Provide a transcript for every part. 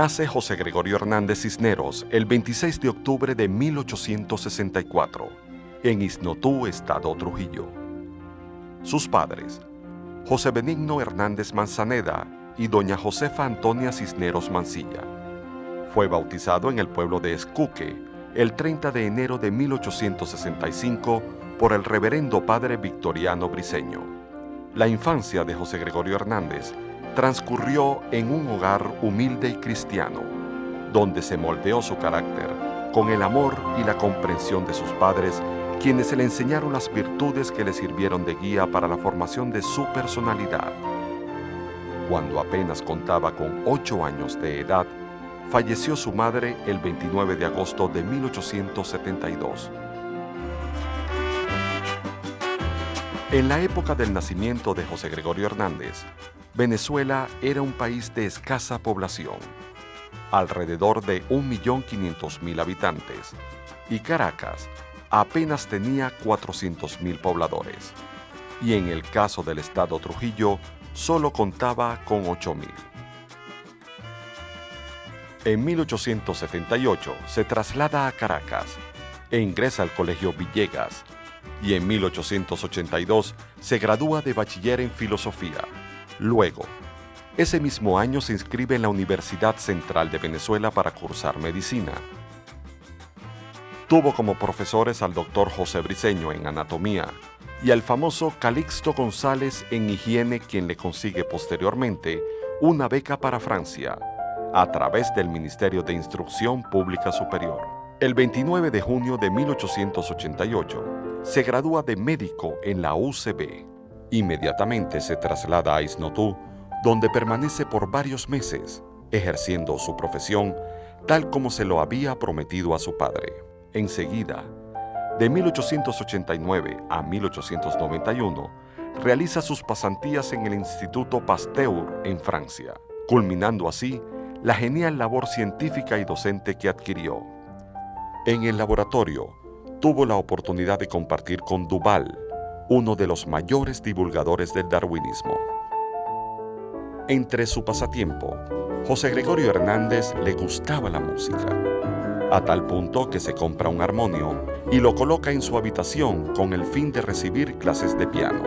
Nace José Gregorio Hernández Cisneros el 26 de octubre de 1864, en Iznotú, Estado Trujillo. Sus padres, José Benigno Hernández Manzaneda y doña Josefa Antonia Cisneros Mancilla. Fue bautizado en el pueblo de Escuque el 30 de enero de 1865 por el reverendo padre Victoriano Briceño. La infancia de José Gregorio Hernández transcurrió en un hogar humilde y cristiano, donde se moldeó su carácter con el amor y la comprensión de sus padres, quienes le enseñaron las virtudes que le sirvieron de guía para la formación de su personalidad. Cuando apenas contaba con 8 años de edad, falleció su madre el 29 de agosto de 1872. En la época del nacimiento de José Gregorio Hernández, Venezuela era un país de escasa población, alrededor de 1.500.000 habitantes, y Caracas apenas tenía 400.000 pobladores, y en el caso del estado Trujillo, solo contaba con 8.000. En 1878 se traslada a Caracas e ingresa al Colegio Villegas, y en 1882 se gradúa de bachiller en filosofía. Luego, ese mismo año se inscribe en la Universidad Central de Venezuela para cursar medicina. Tuvo como profesores al doctor José Briceño en anatomía y al famoso Calixto González en higiene, quien le consigue posteriormente una beca para Francia a través del Ministerio de Instrucción Pública Superior. El 29 de junio de 1888 se gradúa de médico en la UCB. Inmediatamente se traslada a Iznotú, donde permanece por varios meses, ejerciendo su profesión tal como se lo había prometido a su padre. Enseguida, de 1889 a 1891, realiza sus pasantías en el Instituto Pasteur en Francia, culminando así la genial labor científica y docente que adquirió. En el laboratorio, tuvo la oportunidad de compartir con Duval, uno de los mayores divulgadores del darwinismo. Entre su pasatiempo, José Gregorio Hernández le gustaba la música, a tal punto que se compra un armonio y lo coloca en su habitación con el fin de recibir clases de piano.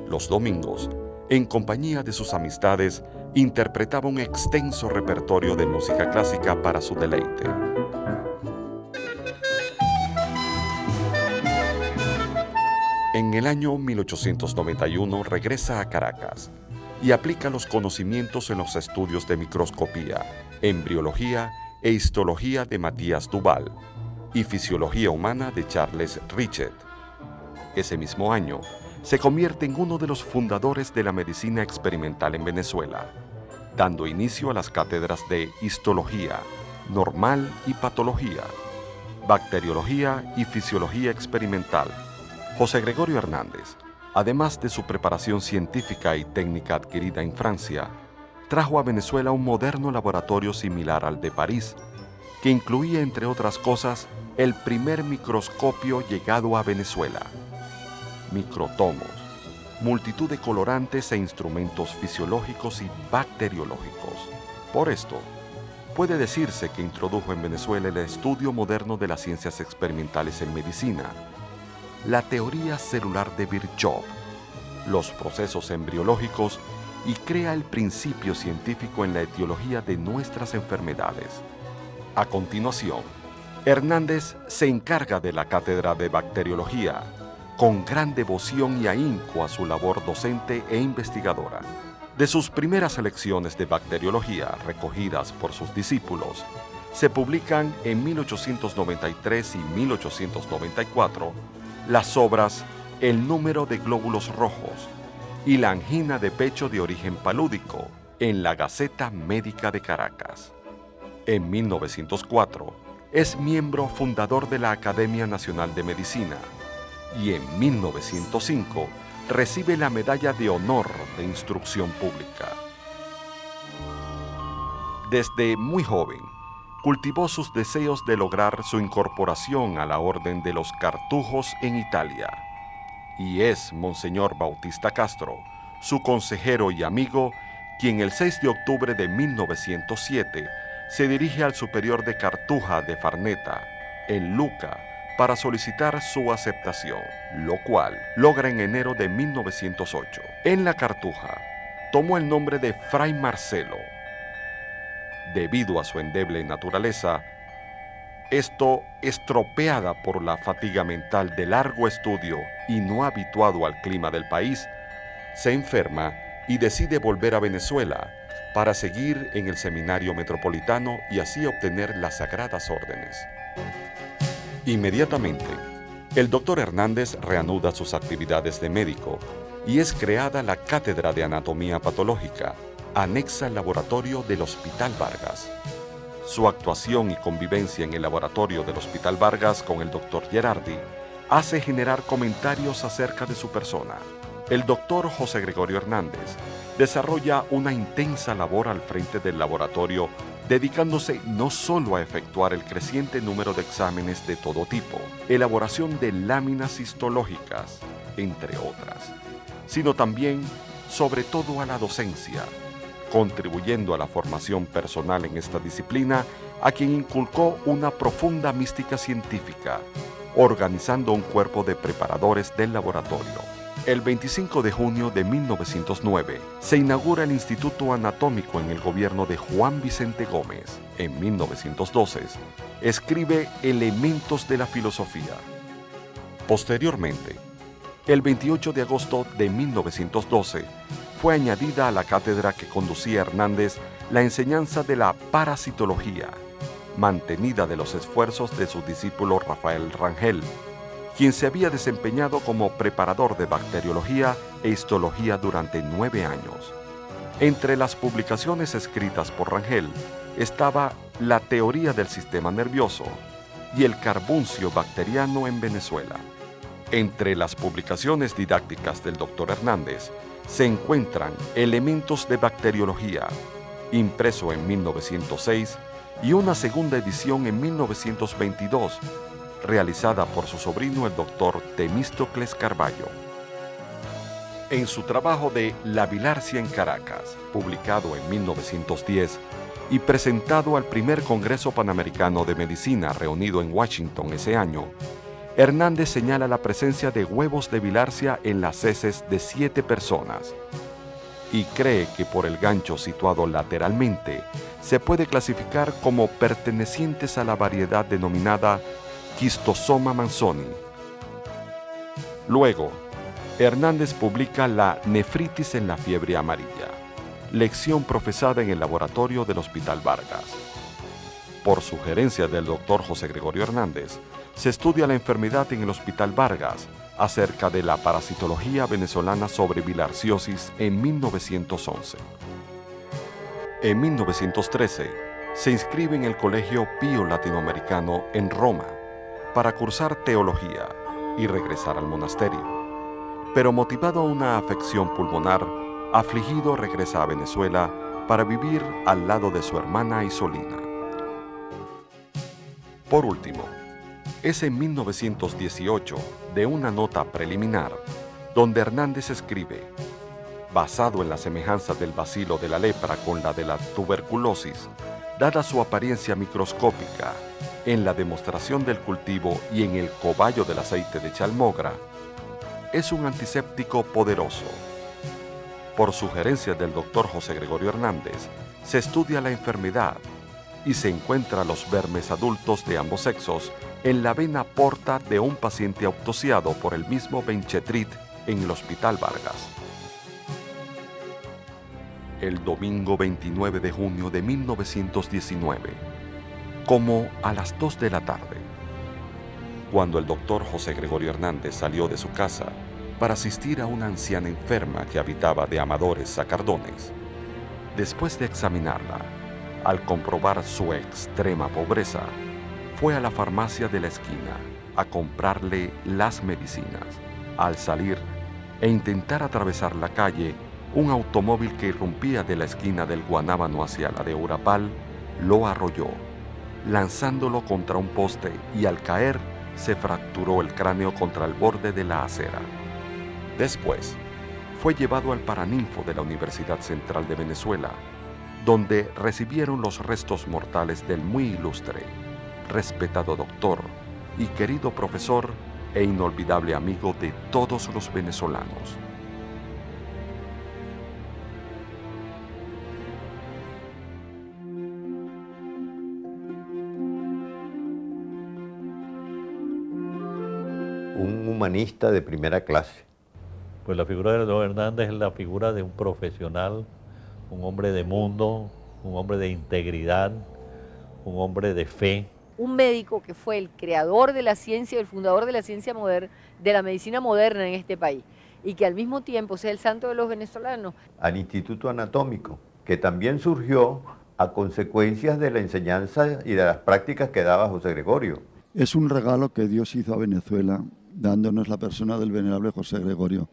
Los domingos, en compañía de sus amistades, interpretaba un extenso repertorio de música clásica para su deleite. En el año 1891 regresa a Caracas y aplica los conocimientos en los estudios de microscopía, embriología e histología de Matías Duval y fisiología humana de Charles Richet. Ese mismo año, se convierte en uno de los fundadores de la medicina experimental en Venezuela, dando inicio a las cátedras de histología, normal y patología, bacteriología y fisiología experimental. José Gregorio Hernández, además de su preparación científica y técnica adquirida en Francia, trajo a Venezuela un moderno laboratorio similar al de París, que incluía, entre otras cosas, el primer microscopio llegado a Venezuela, microtomos, multitud de colorantes e instrumentos fisiológicos y bacteriológicos. Por esto, puede decirse que introdujo en Venezuela el estudio moderno de las ciencias experimentales en medicina, la teoría celular de Virchow, los procesos embriológicos y crea el principio científico en la etiología de nuestras enfermedades. A continuación, Hernández se encarga de la cátedra de bacteriología, con gran devoción y ahínco a su labor docente e investigadora. De sus primeras lecciones de bacteriología recogidas por sus discípulos, se publican en 1893 y 1894 las obras El número de glóbulos rojos y La angina de pecho de origen palúdico en la Gaceta Médica de Caracas. En 1904 es miembro fundador de la Academia Nacional de Medicina y en 1905 recibe la Medalla de Honor de Instrucción Pública. Desde muy joven, cultivó sus deseos de lograr su incorporación a la Orden de los Cartujos en Italia, y es Monseñor Bautista Castro, su consejero y amigo, quien el 6 de octubre de 1907 se dirige al superior de Cartuja de Farneta, en Luca, para solicitar su aceptación, lo cual logra en enero de 1908. En la Cartuja, tomó el nombre de Fray Marcelo. Debido a su endeble naturaleza, esto estropeada por la fatiga mental de largo estudio y no habituado al clima del país, se enferma y decide volver a Venezuela para seguir en el seminario metropolitano y así obtener las sagradas órdenes. Inmediatamente, el doctor Hernández reanuda sus actividades de médico y es creada la Cátedra de Anatomía Patológica, anexa al laboratorio del Hospital Vargas. Su actuación y convivencia en el laboratorio del Hospital Vargas con el doctor Gerardi hace generar comentarios acerca de su persona. El doctor José Gregorio Hernández desarrolla una intensa labor al frente del laboratorio, dedicándose no solo a efectuar el creciente número de exámenes de todo tipo, elaboración de láminas histológicas, entre otras, sino también, sobre todo, a la docencia, contribuyendo a la formación personal en esta disciplina, a quien inculcó una profunda mística científica, organizando un cuerpo de preparadores del laboratorio. El 25 de junio de 1909 se inaugura el Instituto Anatómico en el gobierno de Juan Vicente Gómez. En 1912 escribe Elementos de la Filosofía. Posteriormente, el 28 de agosto de 1912 fue añadida a la cátedra que conducía Hernández la enseñanza de la parasitología, mantenida de los esfuerzos de su discípulo Rafael Rangel, quien se había desempeñado como preparador de bacteriología e histología durante 9 años. Entre las publicaciones escritas por Rangel estaba La teoría del sistema nervioso y El carbuncio bacteriano en Venezuela. Entre las publicaciones didácticas del doctor Hernández se encuentran Elementos de bacteriología, impreso en 1906, y una segunda edición en 1922, realizada por su sobrino el doctor Temístocles Carballo. En su trabajo de La bilharcia en Caracas, publicado en 1910 y presentado al primer Congreso Panamericano de Medicina reunido en Washington ese año, Hernández señala la presencia de huevos de bilharcia en las heces de 7 personas y cree que por el gancho situado lateralmente se puede clasificar como pertenecientes a la variedad denominada Schistosoma manzoni. Luego, Hernández publica La nefritis en la fiebre amarilla, lección profesada en el laboratorio del Hospital Vargas. Por sugerencia del doctor José Gregorio Hernández, se estudia la enfermedad en el Hospital Vargas acerca de la parasitología venezolana sobre bilharciosis en 1911. En 1913, se inscribe en el Colegio Pío Latinoamericano en Roma para cursar teología y regresar al monasterio. Pero motivado a una afección pulmonar, afligido regresa a Venezuela para vivir al lado de su hermana Isolina. Por último, es en 1918, de una nota preliminar, donde Hernández escribe: basado en la semejanza del bacilo de la lepra con la de la tuberculosis, dada su apariencia microscópica, en la demostración del cultivo y en el cobayo del aceite de chalmogra, es un antiséptico poderoso. Por sugerencia del doctor José Gregorio Hernández, se estudia la enfermedad y se encuentra los vermes adultos de ambos sexos en la vena porta de un paciente autopsiado por el mismo Benchetrit en el Hospital Vargas. El domingo 29 de junio de 1919, como a las 2 de la tarde, cuando el doctor José Gregorio Hernández salió de su casa para asistir a una anciana enferma que habitaba de Amadores a Cardones, después de examinarla, al comprobar su extrema pobreza, fue a la farmacia de la esquina a comprarle las medicinas. Al salir e intentar atravesar la calle, un automóvil que irrumpía de la esquina del Guanábano hacia la de Urapal lo arrolló, lanzándolo contra un poste, y al caer se fracturó el cráneo contra el borde de la acera. Después, fue llevado al Paraninfo de la Universidad Central de Venezuela, donde recibieron los restos mortales del muy ilustre, respetado doctor y querido profesor e inolvidable amigo de todos los venezolanos. Un humanista de primera clase. Pues la figura de don Hernández es la figura de un profesional, un hombre de mundo, un hombre de integridad, un hombre de fe. Un médico que fue el creador de la ciencia, el fundador de la ciencia moderna, de la medicina moderna en este país, y que al mismo tiempo sea el santo de los venezolanos. Al Instituto Anatómico, que también surgió a consecuencias de la enseñanza y de las prácticas que daba José Gregorio. Es un regalo que Dios hizo a Venezuela, dándonos la persona del venerable José Gregorio,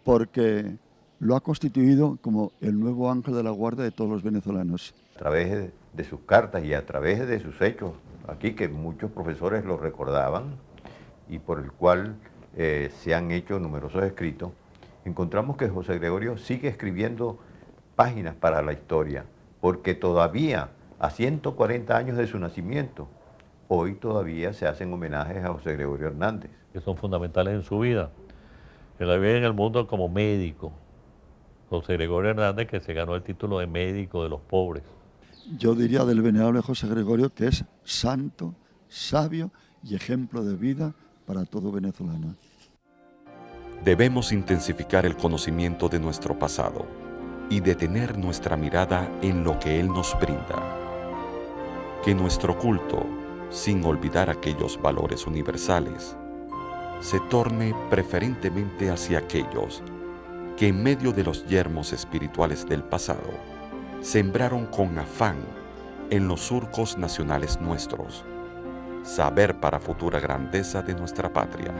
porque lo ha constituido como el nuevo ángel de la guarda de todos los venezolanos. A través de sus cartas y a través de sus hechos, aquí que muchos profesores lo recordaban y por el cual se han hecho numerosos escritos, encontramos que José Gregorio sigue escribiendo páginas para la historia, porque todavía, a 140 años de su nacimiento, hoy todavía se hacen homenajes a José Gregorio Hernández. Que son fundamentales en su vida. Él vive en el mundo como médico. José Gregorio Hernández, que se ganó el título de médico de los pobres. Yo diría del venerable José Gregorio que es santo, sabio y ejemplo de vida para todo venezolano. Debemos intensificar el conocimiento de nuestro pasado y detener nuestra mirada en lo que Él nos brinda. Que nuestro culto, sin olvidar aquellos valores universales, se torne preferentemente hacia aquellos que en medio de los yermos espirituales del pasado sembraron con afán en los surcos nacionales nuestros, saber para futura grandeza de nuestra patria.